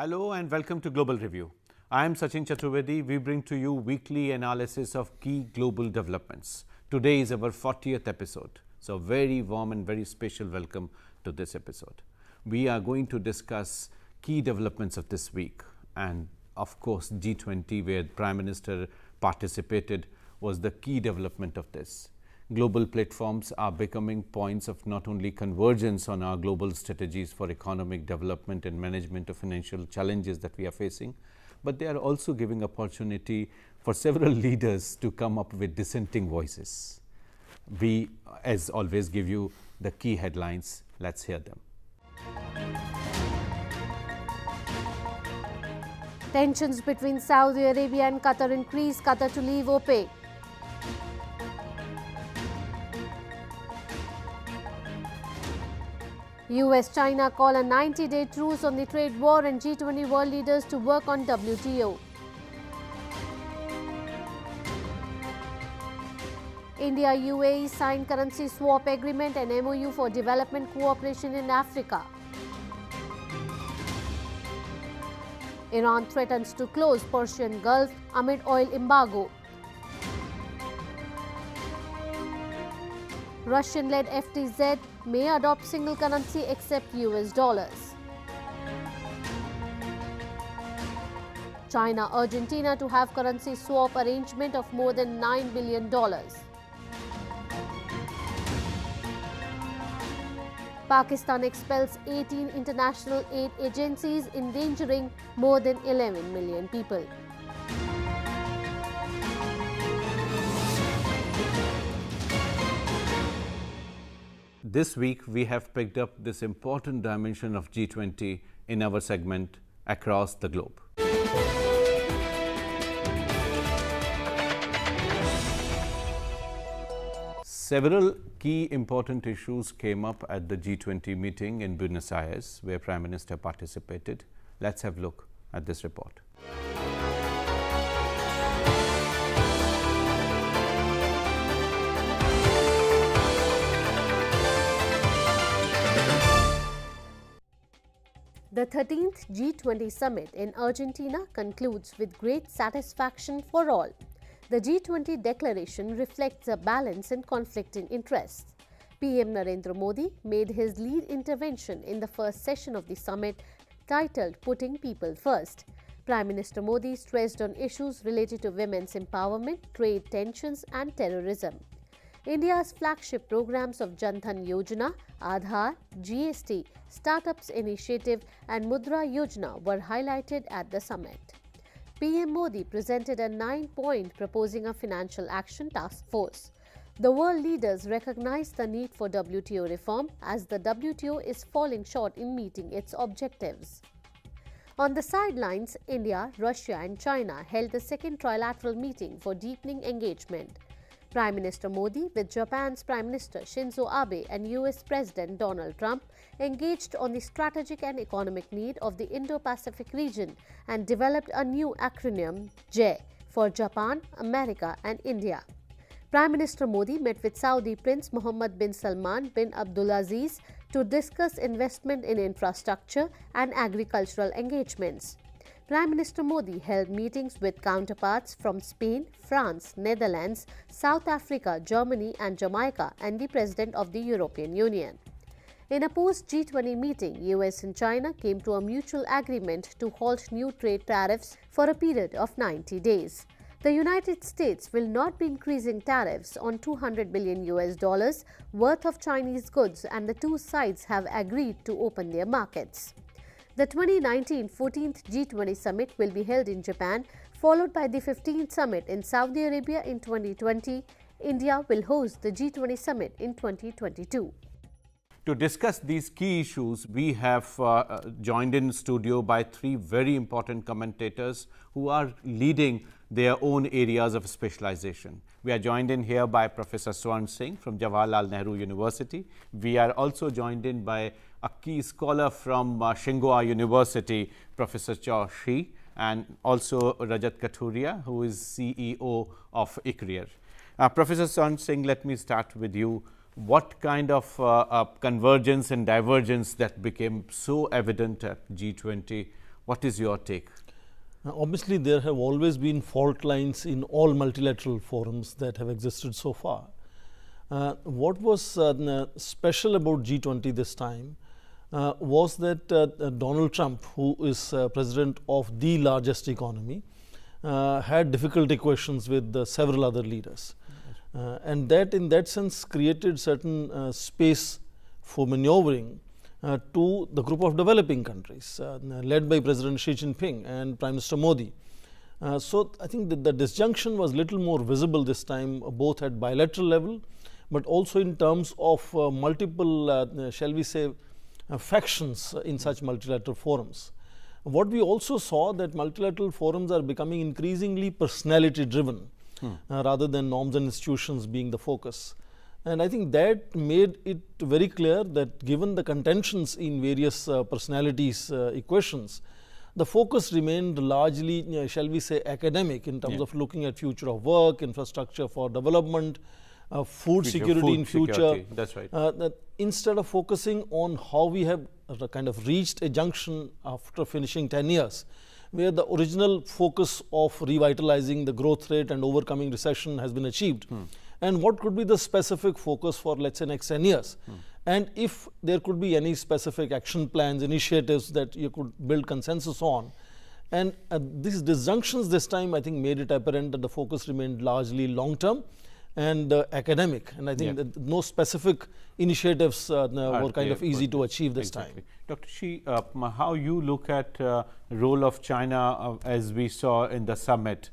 Hello and welcome to Global Review. I am Sachin Chaturvedi. We bring to you weekly analysis of key global developments. Today is our 40th episode. So very warm and very special welcome to this episode. We are going to discuss key developments of this week, and of course G20, where Prime Minister participated, was the key development of this. Global platforms are becoming points of not only convergence on our global strategies for economic development and management of financial challenges that we are facing, but they are also giving opportunity for several leaders to come up with dissenting voices. We, as always, give you the key headlines. Let's hear them. Tensions between Saudi Arabia and Qatar increase, Qatar to leave OPEC. US-China call a 90-day truce on the trade war and G20 world leaders to work on WTO. India-UAE sign currency swap agreement and MOU for development cooperation in Africa. Iran threatens to close Persian Gulf amid oil embargo. Russian-led FTZ may adopt single currency except US dollars. China-Argentina to have currency swap arrangement of more than $9 billion. Pakistan expels 18 international aid agencies, endangering more than 11 million people. This week, we have picked up this important dimension of G20 in our segment Across the Globe. Several key important issues came up at the G20 meeting in Buenos Aires, where Prime Minister participated. Let's have a look at this report. The 13th G20 summit in Argentina concludes with great satisfaction for all. The G20 declaration reflects a balance in conflicting interests. PM Narendra Modi made his lead intervention in the first session of the summit, titled Putting People First. Prime Minister Modi stressed on issues related to women's empowerment, trade tensions and terrorism. India's flagship programs of Jan Dhan Yojana, Aadhaar, GST, Startups Initiative and Mudra Yojana were highlighted at the summit. PM Modi presented a 9-point proposing a financial action task force. The world leaders recognized the need for WTO reform as the WTO is falling short in meeting its objectives. On the sidelines, India, Russia and China held the second trilateral meeting for deepening engagement. Prime Minister Modi, with Japan's Prime Minister Shinzo Abe and US President Donald Trump, engaged on the strategic and economic need of the Indo-Pacific region and developed a new acronym, JAY, for Japan, America and India. Prime Minister Modi met with Saudi Prince Mohammed bin Salman bin Abdulaziz to discuss investment in infrastructure and agricultural engagements. Prime Minister Modi held meetings with counterparts from Spain, France, Netherlands, South Africa, Germany and Jamaica and the President of the European Union. In a post-G20 meeting, US and China came to a mutual agreement to halt new trade tariffs for a period of 90 days. The United States will not be increasing tariffs on $200 billion worth of Chinese goods, and the two sides have agreed to open their markets. The 2019 14th G20 summit will be held in Japan, followed by the 15th summit in Saudi Arabia in 2020. India will host the G20 summit in 2022. To discuss these key issues, we have joined in studio by three very important commentators who are leading their own areas of specialization. We are joined in here by Professor Swaran Singh from Jawaharlal Nehru University. We are also joined in by a key scholar from Tsinghua University, Professor Chao Xie, and also Rajat Kathuria, who is CEO of ICRIER. Professor Swaran Singh, let me start with you. What kind of convergence and divergence that became so evident at G20 What is your take? Obviously, there have always been fault lines in all multilateral forums that have existed so far. What was special about G20 this time was that Donald Trump, who is president of the largest economy, had difficult equations with several other leaders. And that in that sense created certain space for maneuvering to the group of developing countries led by President Xi Jinping and Prime Minister Modi. So I think that the disjunction was little more visible this time, both at bilateral level, but also in terms of multiple, shall we say, factions in such multilateral forums. What we also saw that multilateral forums are becoming increasingly personality driven rather than norms and institutions being the focus. And I think that made it very clear that given the contentions in various personalities equations, the focus remained largely, shall we say, academic in terms of looking at future of work, infrastructure for development, food security in future. That's right. That instead of focusing on how we have kind of reached a junction after finishing 10 years, where the original focus of revitalizing the growth rate and overcoming recession has been achieved. And what could be the specific focus for, let's say, next 10 years? And if there could be any specific action plans, initiatives that you could build consensus on. And these disjunctions this time, I think, made it apparent that the focus remained largely long-term and academic. And I think that no specific initiatives were kind of easy to achieve this time. Dr. Xie, how you look at role of China as we saw in the summit?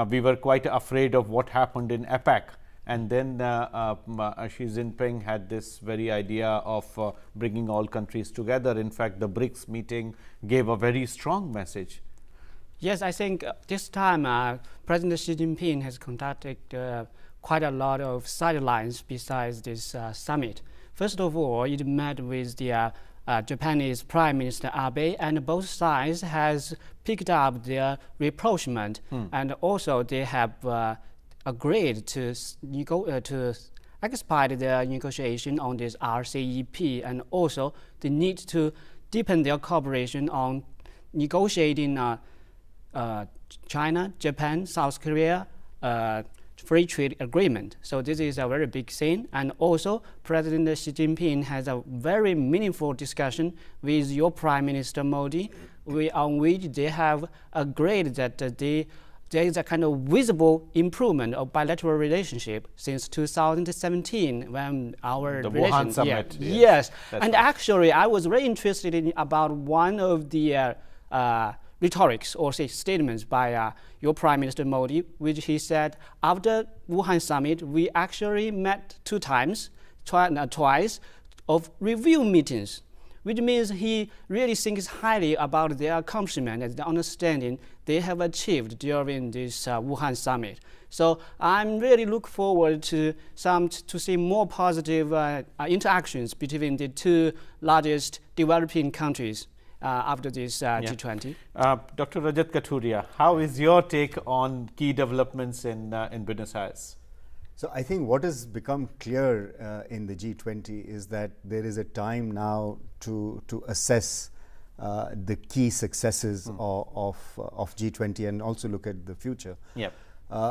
We were quite afraid of what happened in APEC. And then Xi Jinping had this very idea of bringing all countries together. In fact, the BRICS meeting gave a very strong message. Yes, I think this time President Xi Jinping has conducted quite a lot of sidelines besides this summit. First of all, it met with the Japanese Prime Minister Abe, and both sides has picked up their rapprochement, and also they have agreed to expedite their negotiation on this RCEP, and also the need to deepen their cooperation on negotiating China, Japan, South Korea free trade agreement. So this is a very big thing. And also President Xi Jinping has a very meaningful discussion with your Prime Minister Modi, on which they have agreed that there is a kind of visible improvement of bilateral relationship since 2017 when our the Wuhan summit. Yes, and right. Actually I was very interested in about one of the rhetorics or say statements by your Prime Minister Modi, which he said after Wuhan summit we actually met twice of review meetings, which means he really thinks highly about their accomplishment and the understanding they have achieved during this Wuhan summit. So I'm really look forward to see more positive interactions between the two largest developing countries after this G20. Dr. Rajat Kathuria, how is your take on key developments in Buenos Aires? So I think what has become clear in the G20 is that there is a time now to assess the key successes of G20 and also look at the future. Yep.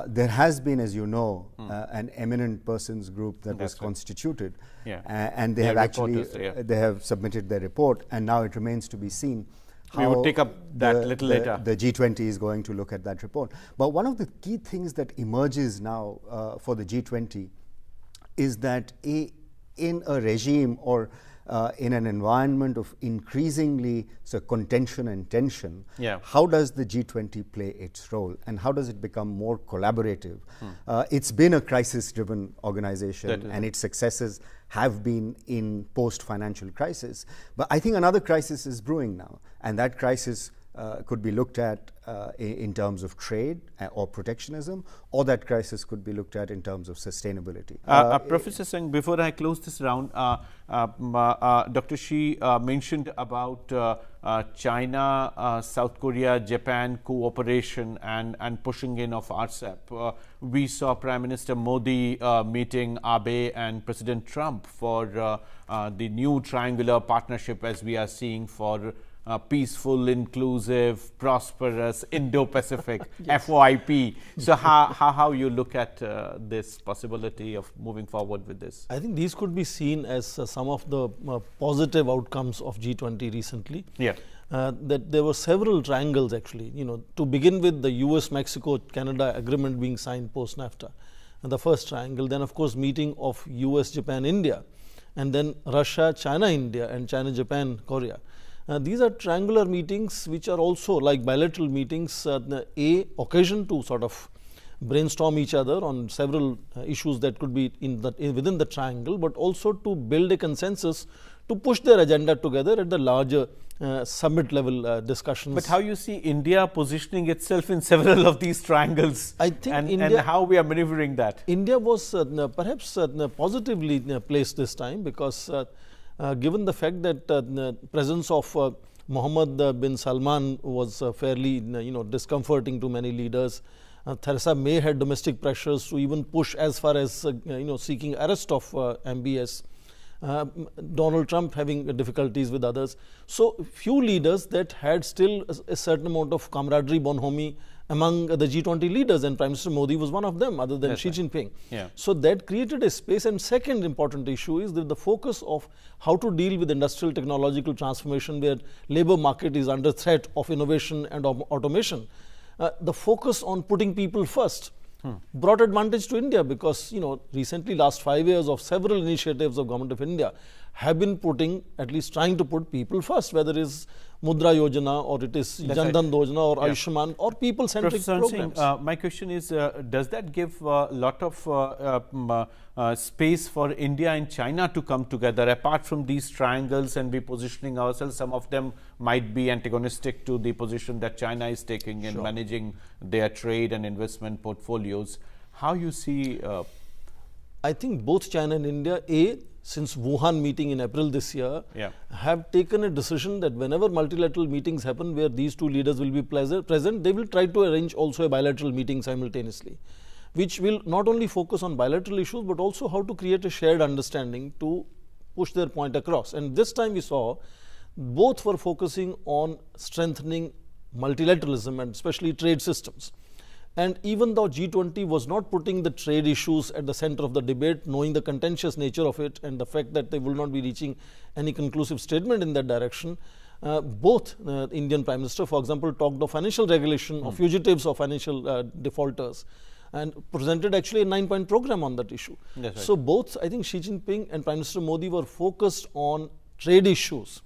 There has been, as you know, an eminent persons group that was constituted, and they have actually they have submitted their report, and now it remains to be seen we will take up that little later. The G20 is going to look at that report. But one of the key things that emerges now for the G20 is that in a regime or in an environment of increasingly contention and tension, how does the G20 play its role and how does it become more collaborative? It's been a crisis-driven organization and its successes have been in post-financial crisis. But I think another crisis is brewing now, and that crisis could be looked at in terms of trade or protectionism, or that crisis could be looked at in terms of sustainability. Professor Singh, before I close this round, Dr. Xie mentioned about China, South Korea, Japan cooperation and pushing in of RCEP. We saw Prime Minister Modi meeting Abe and President Trump for the new triangular partnership as we are seeing for peaceful, inclusive, prosperous, Indo-Pacific, FOIP. So how you look at this possibility of moving forward with this? I think these could be seen as some of the positive outcomes of G20 recently. Yeah. That there were several triangles actually, to begin with the US, Mexico, Canada agreement being signed post NAFTA, and the first triangle, then of course meeting of US, Japan, India, and then Russia, China, India, and China, Japan, Korea. These are triangular meetings which are also like bilateral meetings, a occasion to sort of brainstorm each other on several issues that could be within the triangle, but also to build a consensus to push their agenda together at the larger summit level discussions. But how you see India positioning itself in several of these triangles? I think and how we are maneuvering that? India was perhaps positively placed this time, because given the fact that the presence of Mohammed bin Salman was fairly discomforting to many leaders. Theresa May had domestic pressures to even push as far as seeking arrest of MBS. Donald Trump having difficulties with others. So few leaders that had still a certain amount of camaraderie, bonhomie among the G20 leaders, and Prime Minister Modi was one of them, other than Xi Jinping. Yeah. So that created a space. And second important issue is that the focus of how to deal with industrial technological transformation, where labor market is under threat of innovation and automation. The focus on putting people first brought advantage to India, because recently last 5 years of several initiatives of Government of India have been putting, at least trying to put people first, whether it is Mudra Yojana or it is Jan Dhan Yojana or Ayushman or people-centric programs. My question is, does that give a lot of space for India and China to come together, apart from these triangles and be positioning ourselves? Some of them might be antagonistic to the position that China is taking in managing their trade and investment portfolios. How you see? I think both China and India, since Wuhan meeting in April this year, have taken a decision that whenever multilateral meetings happen where these two leaders will be present, they will try to arrange also a bilateral meeting simultaneously, which will not only focus on bilateral issues, but also how to create a shared understanding to push their point across. And this time we saw both were focusing on strengthening multilateralism and especially trade systems. And even though G20 was not putting the trade issues at the center of the debate, knowing the contentious nature of it and the fact that they will not be reaching any conclusive statement in that direction, both Indian Prime Minister, for example, talked of financial regulation of fugitives or financial defaulters, and presented actually a 9-point program on that issue. That's right. So both, I think Xi Jinping and Prime Minister Modi were focused on trade issues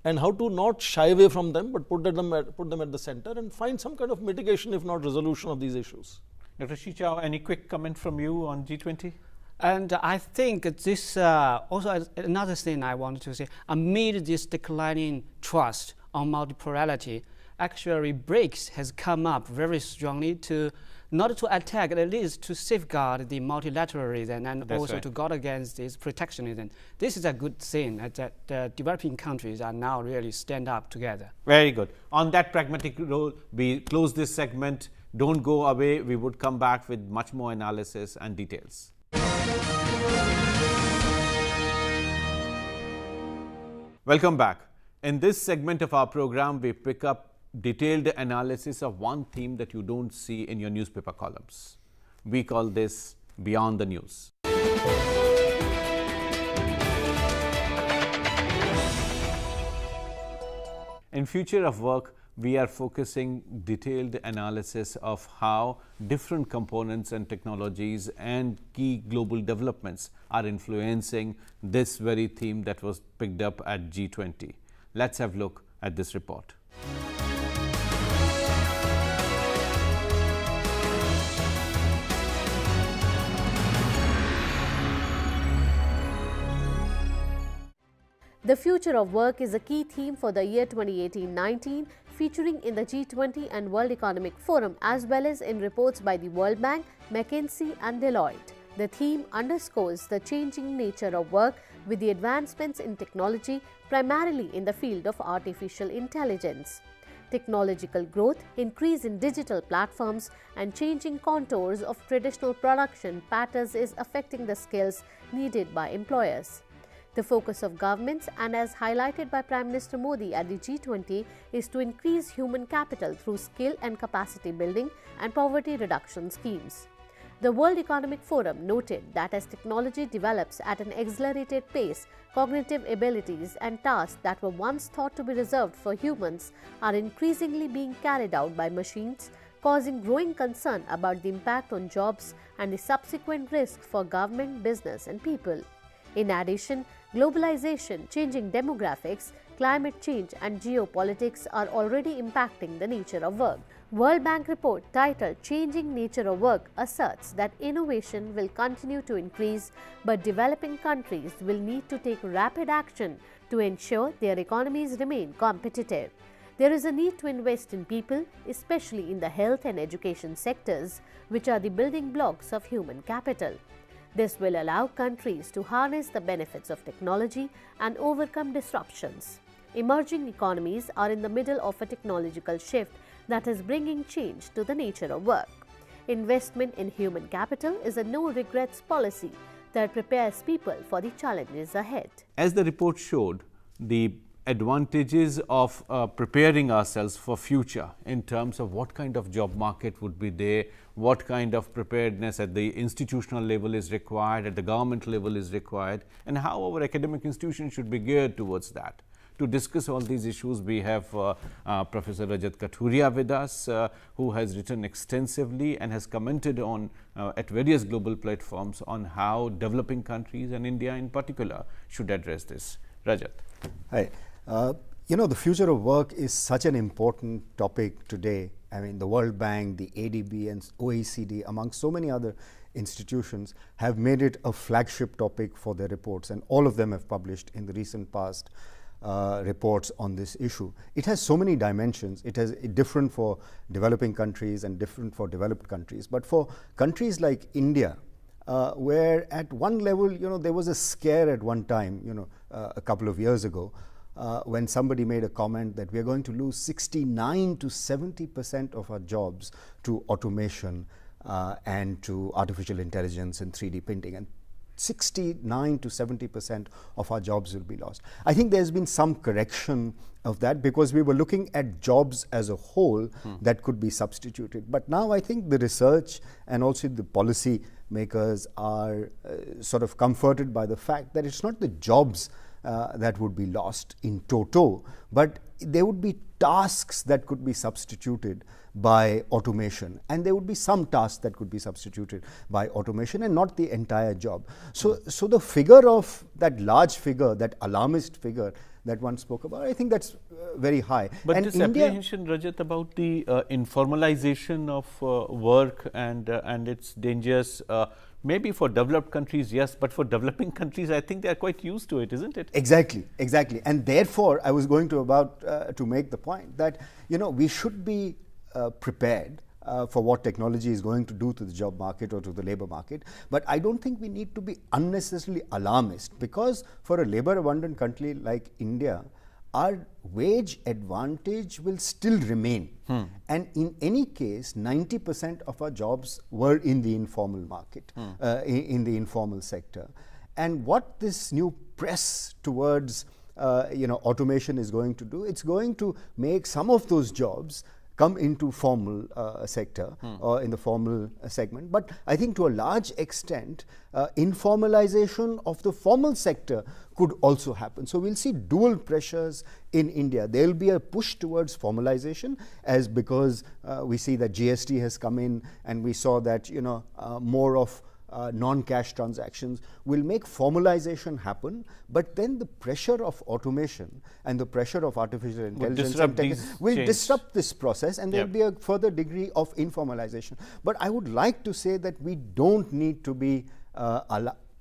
and how to not shy away from them, but put them at the center and find some kind of mitigation, if not resolution, of these issues. Dr. Chao, any quick comment from you on G20? And I think this also another thing I wanted to say, amid this declining trust on multipolarity, actually BRICS has come up very strongly to not to attack, at least to safeguard the multilateralism and also to guard against this protectionism. This is a good thing that the developing countries are now really stand up together. Very good. On that pragmatic role, we close this segment. Don't go away. We would come back with much more analysis and details. Welcome back. In this segment of our program, we pick up detailed analysis of one theme that you don't see in your newspaper columns. We call this Beyond the News. In Future of Work, we are focusing detailed analysis of how different components and technologies and key global developments are influencing this very theme that was picked up at G20. Let's have a look at this report. The future of work is a key theme for the year 2018-19, featuring in the G20 and World Economic Forum as well as in reports by the World Bank, McKinsey and Deloitte. The theme underscores the changing nature of work with the advancements in technology, primarily in the field of artificial intelligence. Technological growth, increase in digital platforms and changing contours of traditional production patterns is affecting the skills needed by employers. The focus of governments, and as highlighted by Prime Minister Modi at the G20, is to increase human capital through skill and capacity building and poverty reduction schemes. The World Economic Forum noted that as technology develops at an accelerated pace, cognitive abilities and tasks that were once thought to be reserved for humans are increasingly being carried out by machines, causing growing concern about the impact on jobs and the subsequent risk for government, business and people. In addition, globalization, changing demographics, climate change and geopolitics are already impacting the nature of work. World Bank report titled Changing Nature of Work asserts that innovation will continue to increase, but developing countries will need to take rapid action to ensure their economies remain competitive. There is a need to invest in people, especially in the health and education sectors, which are the building blocks of human capital. This will allow countries to harness the benefits of technology and overcome disruptions. Emerging economies are in the middle of a technological shift that is bringing change to the nature of work. Investment in human capital is a no-regrets policy that prepares people for the challenges ahead. As the report showed, the advantages of preparing ourselves for future in terms of what kind of job market would be there, what kind of preparedness at the institutional level is required, at the government level is required, and how our academic institutions should be geared towards that. To discuss all these issues, we have Professor Rajat Kathuria with us, who has written extensively and has commented on at various global platforms on how developing countries and India in particular should address this. Rajat. Hi. You know, the future of work is such an important topic today. I mean, the World Bank, the ADB and OECD, among so many other institutions, have made it a flagship topic for their reports, and all of them have published in the recent past reports on this issue. It has so many dimensions. It has different for developing countries and different for developed countries. But for countries like India, where at one level, you know, there was a scare at one time, you know, a couple of years ago, when somebody made a comment that we are going to lose 69 to 70% of our jobs to automation and to artificial intelligence and 3D printing, and 69 to 70% of our jobs will be lost. I think there's been some correction of that because we were looking at jobs as a whole that could be substituted. But now I think the research and also the policy makers are sort of comforted by the fact that it's not the jobs that would be lost in toto, but there would be tasks that could be substituted by automation, and there would be some tasks that could be substituted by automation and not the entire job. So the figure of that large figure, that alarmist figure that one spoke about, I think that's very high. But and this India, apprehension, Rajat, about the informalization of work and its dangers, maybe for developed countries, yes, but for developing countries, I think they are quite used to it, isn't it? Exactly, exactly. And therefore, I was going to make the point that, you know, we should be prepared for what technology is going to do to the job market or to the labor market. But I don't think we need to be unnecessarily alarmist, because for a labor abundant country like India, our wage advantage will still remain. And in any case, 90% of our jobs were in the informal market, in the informal sector. And what this new press towards you know, automation is going to do, it's going to make some of those jobs come into formal sector or in the formal segment. But I think to a large extent, informalization of the formal sector could also happen. So we'll see dual pressures in India. There will be a push towards formalization, as because we see that GST has come in, and we saw that, you know, more of non-cash transactions will make formalization happen, but then the pressure of automation and the pressure of artificial intelligence will disrupt this process, and there will be a further degree of informalization. But I would like to say that we don't need to be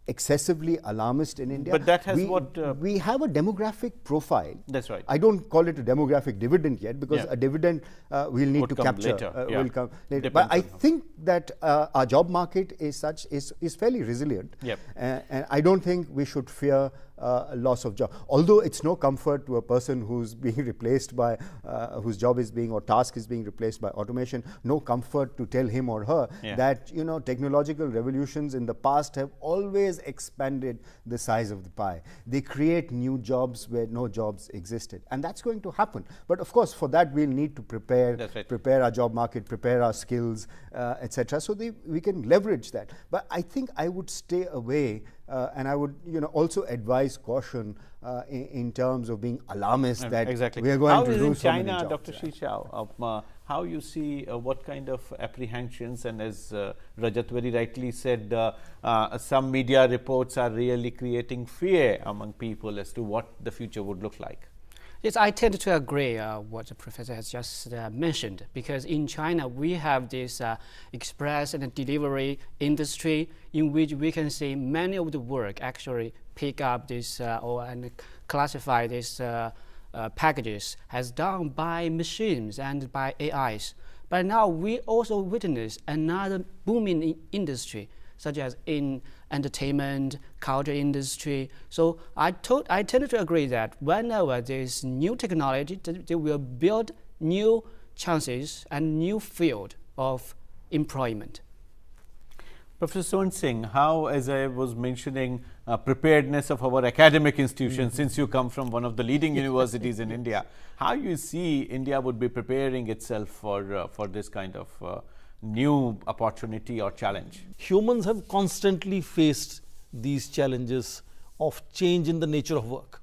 excessively alarmist in India. But that has we have a demographic profile. That's right. I don't call it a demographic dividend yet, because a dividend we'll need to capture. Will come later. But I think that our job market is fairly resilient, and I don't think we should fear loss of job. Although it's no comfort to a person who's being replaced by, whose job is being or task is being replaced by automation, no comfort to tell him or her that, you know, technological revolutions in the past have always expanded the size of the pie. They create new jobs where no jobs existed, and that's going to happen. But of course, for that we'll need to prepare, prepare our job market, prepare our skills, etc. So we can leverage that. But I think I would stay away, and I would, you know, also advise caution in terms of being alarmist that we are going to lose so many jobs. Dr. Chao, how you see what kind of apprehensions, and as Rajat very rightly said, some media reports are really creating fear among people as to what the future would look like. Yes, I tend to agree what the professor has just mentioned, because in China we have this express and delivery industry in which we can see many of the work actually pick up this and classify these packages as done by machines and by AIs. But now we also witness another booming industry, such as in entertainment, culture industry. So I tend to agree that whenever there is new technology, they will build new chances and new field of employment. Professor Swaran Singh, how, as I was mentioning, preparedness of our academic institutions, since you come from one of the leading universities in India, how you see India would be preparing itself for this kind of new opportunity or challenge? Humans have constantly faced these challenges of change in the nature of work.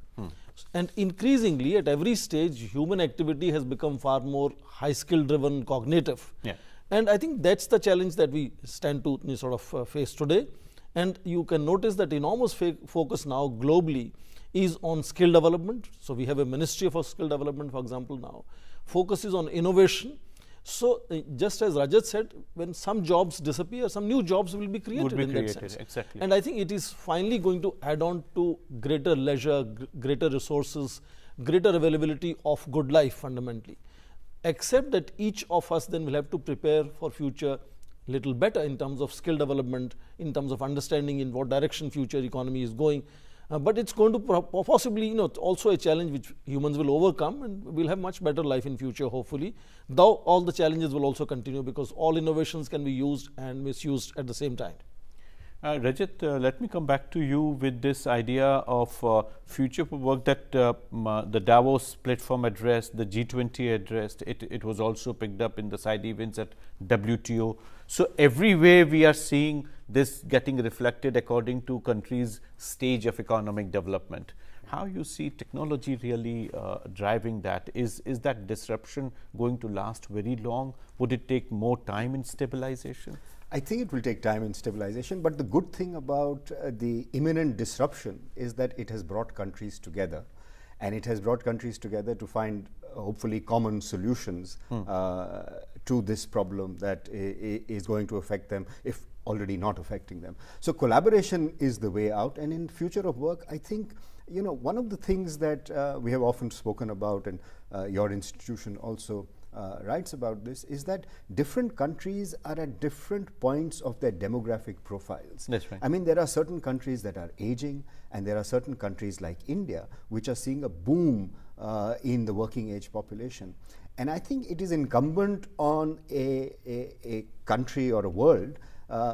And increasingly, at every stage, human activity has become far more high-skill driven, cognitive. And I think that's the challenge that we stand to sort of face today. And you can notice that enormous focus now globally is on skill development. So we have a Ministry for Skill Development, for example, now. Focus is on innovation. So just as Rajat said, when some jobs disappear, some new jobs will be created in that sense. Exactly. And I think it is finally going to add on to greater leisure, greater resources, greater availability of good life fundamentally. Except that each of us then will have to prepare for future little better in terms of skill development, in terms of understanding in what direction future economy is going. But it's going to possibly, you know, also a challenge which humans will overcome, and we'll have much better life in future, hopefully. Though all the challenges will also continue, because all innovations can be used and misused at the same time. Rajat, let me come back to you with this idea of future work that the Davos platform addressed, the G20 addressed. It was also picked up in the side events at WTO. So everywhere we are seeing this getting reflected according to countries' stage of economic development. How you see technology really driving that? Is that disruption going to last very long? Would it take more time in stabilization? I think it will take time in stabilization, but the good thing about the imminent disruption is that it has brought countries together, and it has brought countries together to find hopefully common solutions to this problem that is going to affect them, if already not affecting them. So collaboration is the way out, and in future of work, I think, you know, one of the things that we have often spoken about, and your institution also writes about this, is that different countries are at different points of their demographic profiles. That's right. I mean, there are certain countries that are aging, and there are certain countries like India which are seeing a boom in the working age population. And I think it is incumbent on a country or a world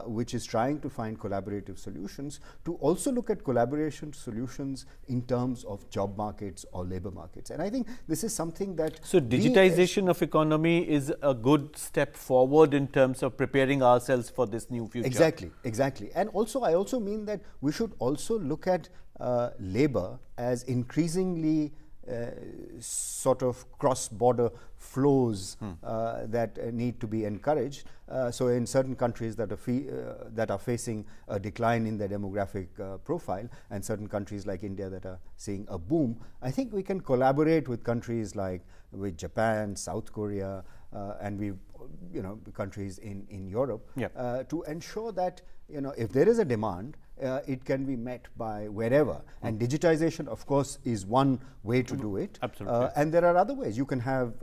which is trying to find collaborative solutions, to also look at collaboration solutions in terms of job markets or labor markets. And I think this is something that... So digitization of economy is a good step forward in terms of preparing ourselves for this new future. Exactly, exactly. And also, I also mean that we should also look at labor as increasingly sort of cross-border flows that need to be encouraged. So in certain countries that are facing a decline in their demographic profile, and certain countries like India that are seeing a boom, I think we can collaborate with countries like with Japan, South Korea, and countries in Europe to ensure that, you know, if there is a demand, it can be met by wherever. And digitization, of course, is one way to do it. Absolutely. And there are other ways. You can have,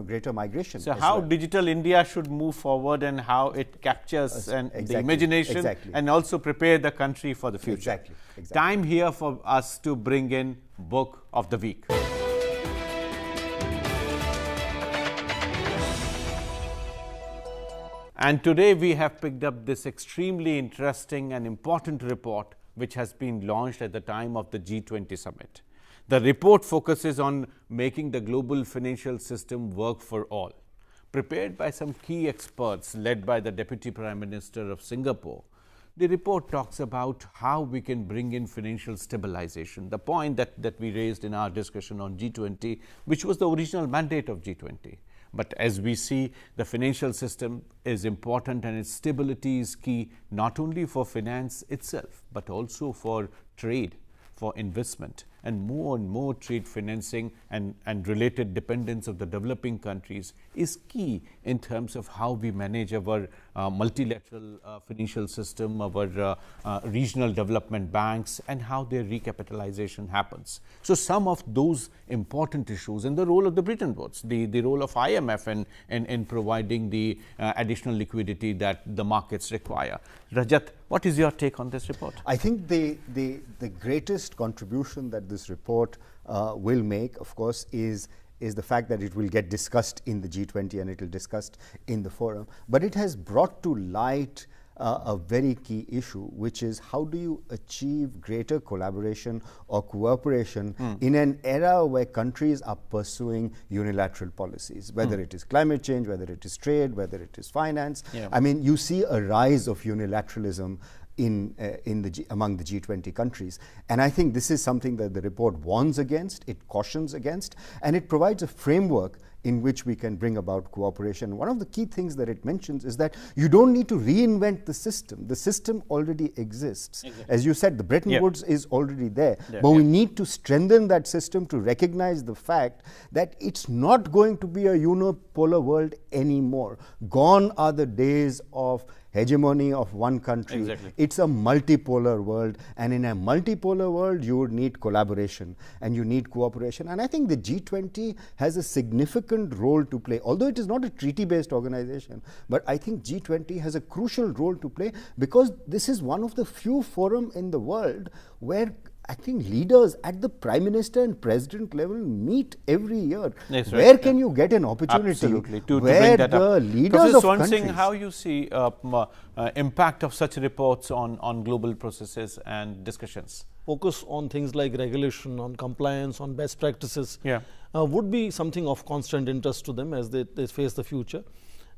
greater migration. So how Digital India should move forward and how it captures the imagination and also prepare the country for the future. Exactly. Time here for us to bring in Book of the Week. And today we have picked up this extremely interesting and important report which has been launched at the time of the G20 summit. The report focuses on making the global financial system work for all. Prepared by some key experts led by the Deputy Prime Minister of Singapore, the report talks about how we can bring in financial stabilization, the point that we raised in our discussion on G20, which was the original mandate of G20. But as we see, the financial system is important and its stability is key not only for finance itself, but also for trade, for investment, and more trade financing and related dependence of the developing countries is key in terms of how we manage our multilateral financial system, our regional development banks, and how their recapitalization happens. So some of those important issues and the role of the Bretton Woods, the role of IMF in providing the additional liquidity that the markets require. Rajat, what is your take on this report? I think the greatest contribution that this report will make, of course, is the fact that it will get discussed in the G20 and it will be discussed in the forum. But it has brought to light a very key issue, which is how do you achieve greater collaboration or cooperation in an era where countries are pursuing unilateral policies, whether it is climate change, whether it is trade, whether it is finance. I mean, you see a rise of unilateralism among the G20 countries. And I think this is something that the report warns against, it cautions against, and it provides a framework in which we can bring about cooperation. One of the key things that it mentions is that you don't need to reinvent the system. The system already exists. As you said, the Bretton Woods is already there. But we need to strengthen that system to recognize the fact that it's not going to be a unipolar world anymore. Gone are the days of hegemony of one country. It's a multipolar world, and in a multipolar world you would need collaboration and you need cooperation. And I think the G20 has a significant role to play, although it is not a treaty-based organization. But I think G20 has a crucial role to play because this is one of the few forums in the world where I think leaders at the Prime Minister and President level meet every year. Where can you get an opportunity to where bring that the up. leaders of Swaran countries... Singh, how you see impact of such reports on global processes and discussions? Focus on things like regulation, on compliance, on best practices would be something of constant interest to them as they face the future.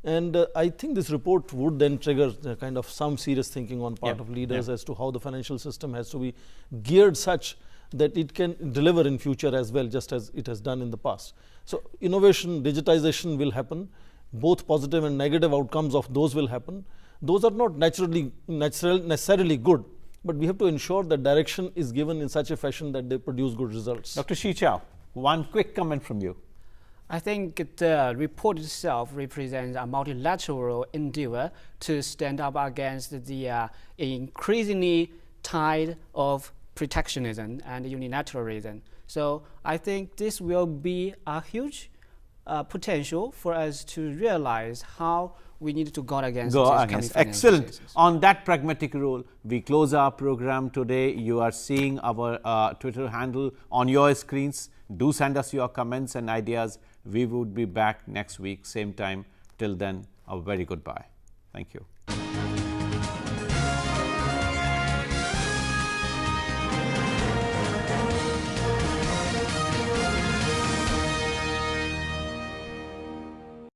And I think this report would then trigger kind of some serious thinking on part of leaders as to how the financial system has to be geared such that it can deliver in future as well, just as it has done in the past. So innovation, digitization will happen, both positive and negative outcomes of those will happen. Those are not necessarily good, but we have to ensure that direction is given in such a fashion that they produce good results. Dr. Chao, one quick comment from you. I think the report itself represents a multilateral endeavor to stand up against the increasingly tide of protectionism and unilateralism. So I think this will be a huge potential for us to realize how we need to guard against these Excellent. crises. On that pragmatic role, we close our program today. You are seeing our Twitter handle on your screens. Do send us your comments and ideas. We would be back next week, same time. Till then, a very goodbye. Thank you.